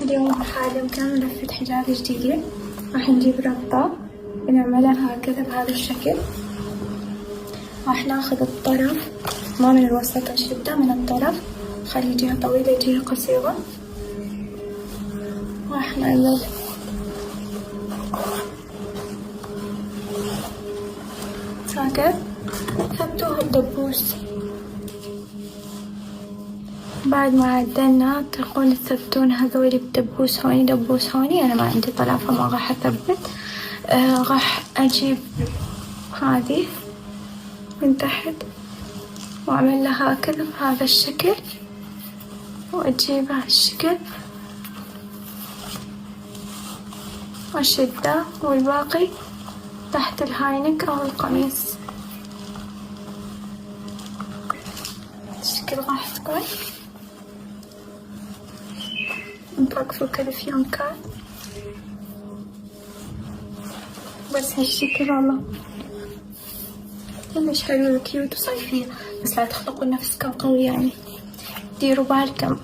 اليوم حالي مكان لفة حجاب جديدة، راح نجيب ربطة ونعملها هكذا بهذا الشكل. راح ناخذ الطرف ما من الوسط، نشده من الطرف، خلي جهة طويلة جهة قصيرة. راح نعمل هكذا، ثبتوها بدبوس. بعد ما عدلنا تقول تثبتون هذولي بدبوس هوني دبوس هوني. أنا ما عندي طلع فما راح أثبت. راح أجيب هذه من تحت وأعمل لها هكذا بهذا الشكل، وأجيبها هالشكل وأشده، والباقي تحت الهاينك أو القميص. الشكل راح تكون نطقفوا كذا في مكان، بس هالشكل والله كلش حلو وكيوت وصيفية، بس لا تخلقوا نفسكم قوي يعني، ديروا بالكم.